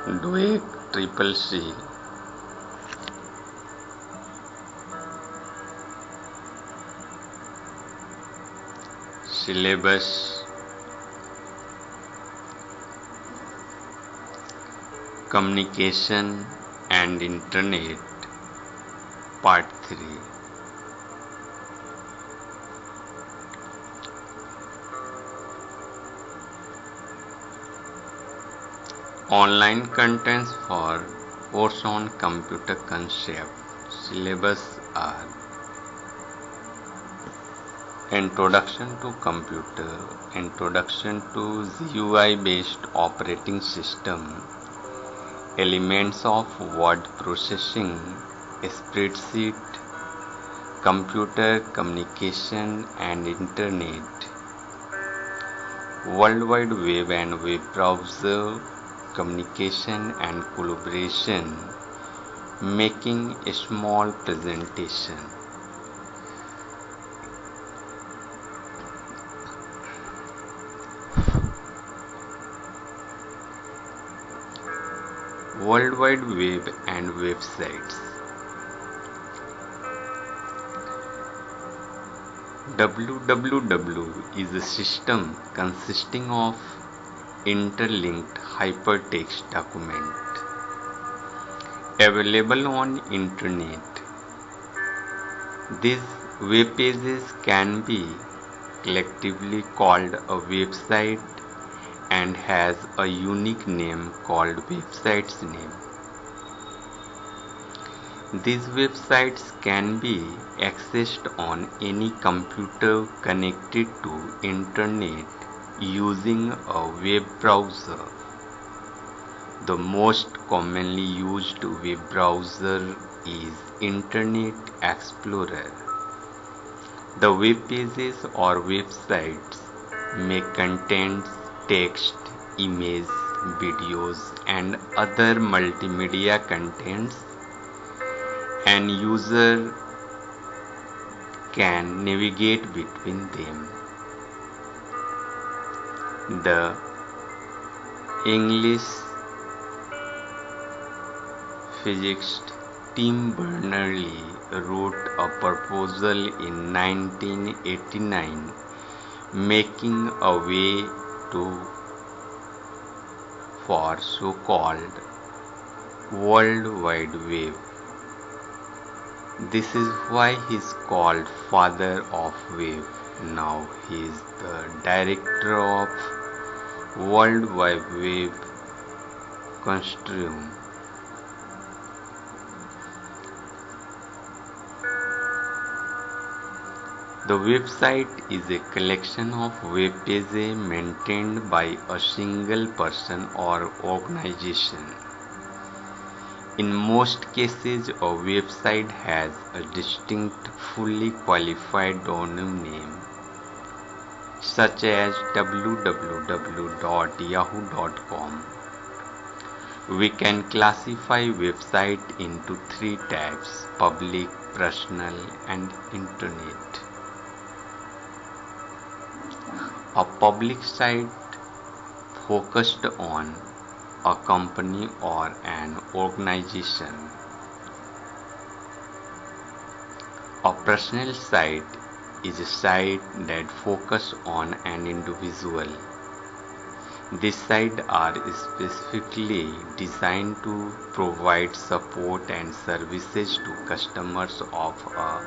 DOEC Triple C Syllabus Communication and Internet Part 3. Online contents for course on computer concept. Syllabus are Introduction to Computer, Introduction to GUI based operating system, Elements of word processing, spreadsheet, computer communication and internet, World Wide Web and web browser, communication and collaboration, making a small presentation. World Wide Web and websites. WWW is a system consisting of interlinked hypertext document available on internet. These web pages can be collectively called a website and has a unique name called website's name. These websites can be accessed on any computer connected to internet using a web browser. The most commonly used web browser is Internet Explorer. The web pages or websites may contain text, image, videos, and other multimedia contents. An user can navigate between them. The English physicist Tim Berners-Lee wrote a proposal in 1989 making a way for so-called World Wide Web. This is why he is called Father of Web. Now he is the director of World Wide Web Consortium. The website is a collection of web pages maintained by a single person or organization. In most cases, a website has a distinct, fully qualified domain name, such as www.yahoo.com. We can classify websites into three types: public, personal, and internet. A public site focused on a company or an organization. A personal site is a site that focuses on an individual. These sites are specifically designed to provide support and services to customers of a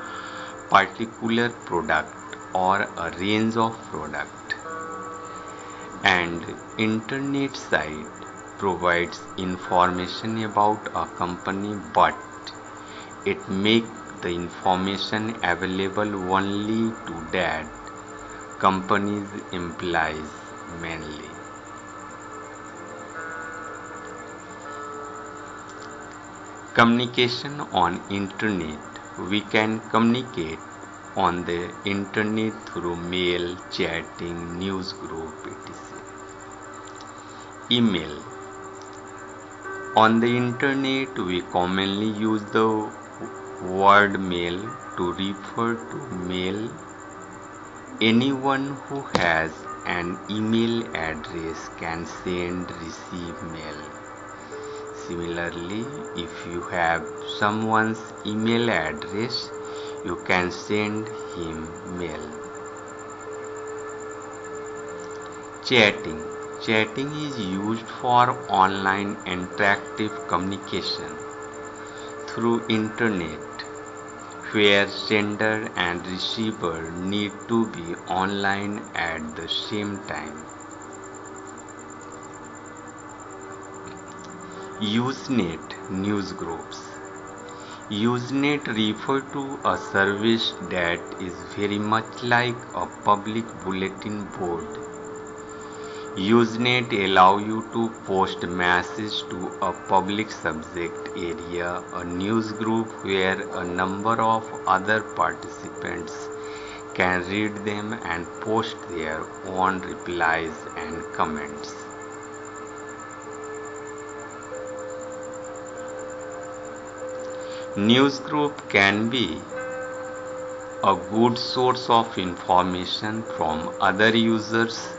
particular product or a range of products. And internet site provides information about a company, but it makes the information available only to that company's employees mainly. Communication on internet. We can communicate on the internet through mail, chatting, news group, etc. Email. On the internet, we commonly use the word mail to refer to mail. Anyone who has an email address can send, receive mail. Similarly, if you have someone's email address, you can send him mail. Chatting. Chatting is used for online interactive communication through internet, where sender and receiver need to be online at the same time. Usenet newsgroups. Usenet refer to a service that is very much like a public bulletin board. Usenet allow you to post message to a public subject area, a news group where a number of other participants can read them and post their own replies and comments. Newsgroup can be a good source of information from other users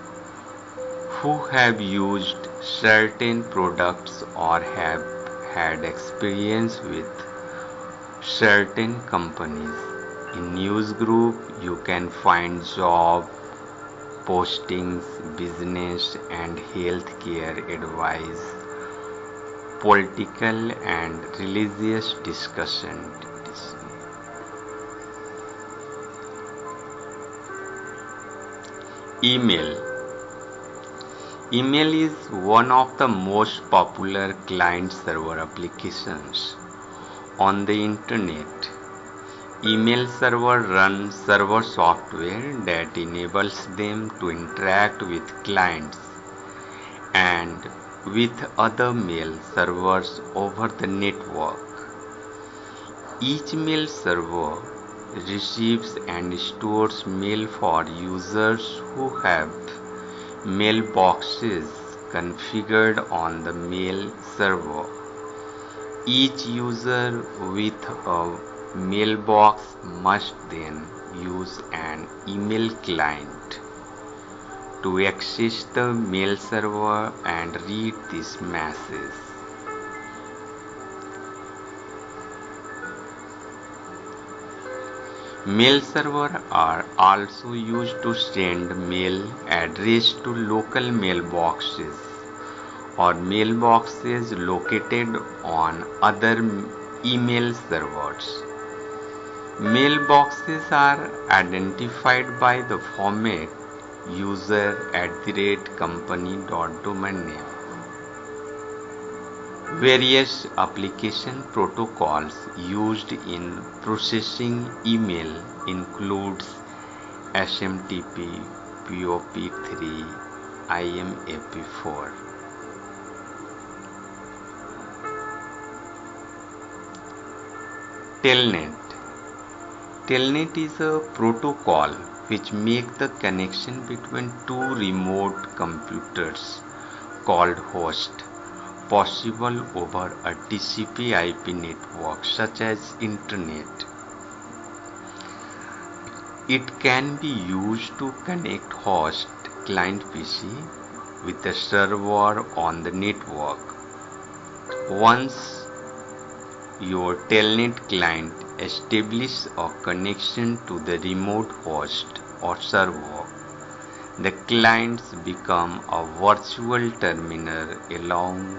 who have used certain products or have had experience with certain companies. In newsgroup, you can find job postings, business and healthcare advice, political and religious discussion. Email. Email is one of the most popular client-server applications on the internet. Email server runs server software that enables them to interact with clients and with other mail servers over the network. Each mail server receives and stores mail for users who have mailboxes configured on the mail server. Each user with a mailbox must then use an email client to access the mail server and read this message. Mail servers are also used to send mail addressed to local mailboxes or mailboxes located on other email servers. Mailboxes are identified by the format user@company.domain name. Various application protocols used in processing email includes SMTP, POP3, IMAP4. Telnet. Telnet is a protocol which makes the connection between two remote computers called host possible over a TCP/IP network such as Internet. It can be used to connect host client PC with the server on the network. Once your Telnet client establishes a connection to the remote host or server, the clients become a virtual terminal allowing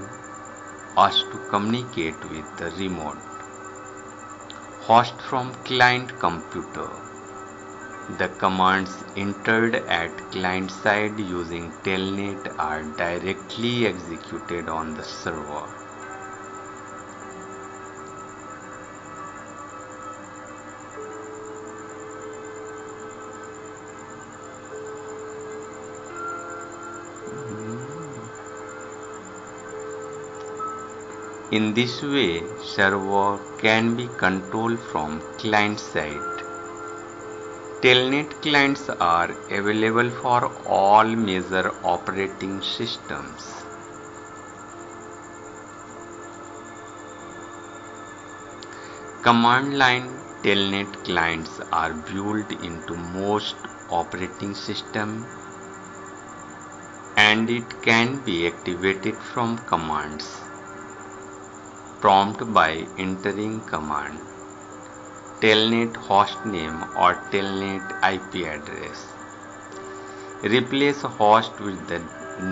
us to communicate with the remote host from client computer. The commands entered at client side using Telnet are directly executed on the server. In this way, server can be controlled from client side. Telnet clients are available for all major operating systems. Command line Telnet clients are built into most operating systems and it can be activated from commands. prompt by entering command telnet hostname or telnet IP address. Replace host with the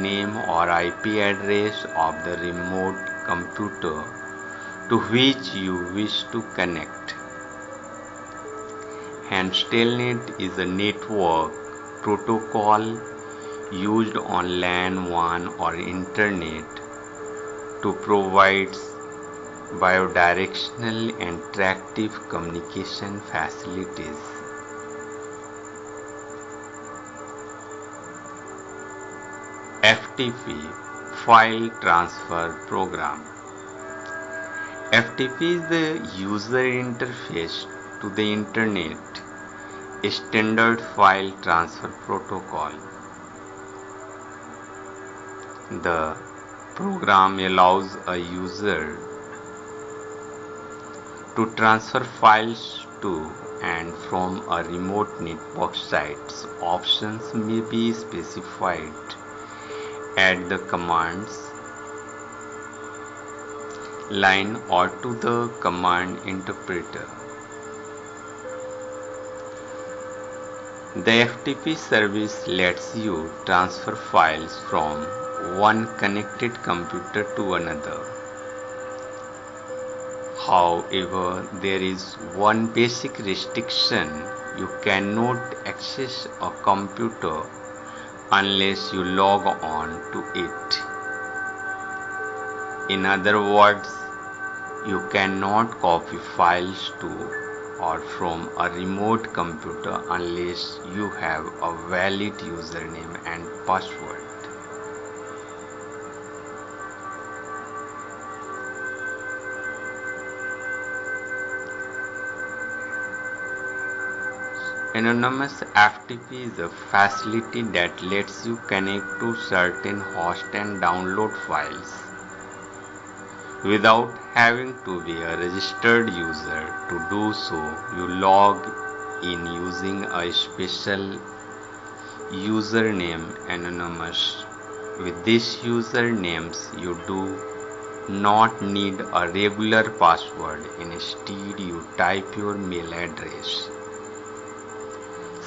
name or IP address of the remote computer to which you wish to connect. Hence, telnet is a network protocol used on LAN WAN or Internet to provide bidirectional and interactive communication facilities. FTP File Transfer Program. FTP is the user interface to the Internet, a standard file transfer protocol. The program allows a user to transfer files to and from a remote network site. Options may be specified at the commands line or to the command interpreter. The FTP service lets you transfer files from one connected computer to another. However, there is one basic restriction: you cannot access a computer unless you log on to it. In other words, you cannot copy files to or from a remote computer unless you have a valid username and password. Anonymous FTP is a facility that lets you connect to certain hosts and download files without having to be a registered user. To do so, you log in using a special username, Anonymous. With these usernames, you do not need a regular password. Instead, you type your mail address.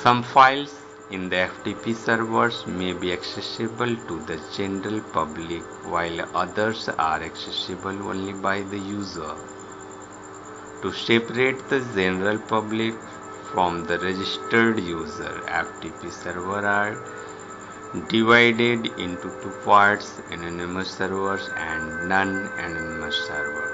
Some files in the FTP servers may be accessible to the general public, while others are accessible only by the user. To separate the general public from the registered user, FTP servers are divided into two parts: anonymous servers and non-anonymous servers.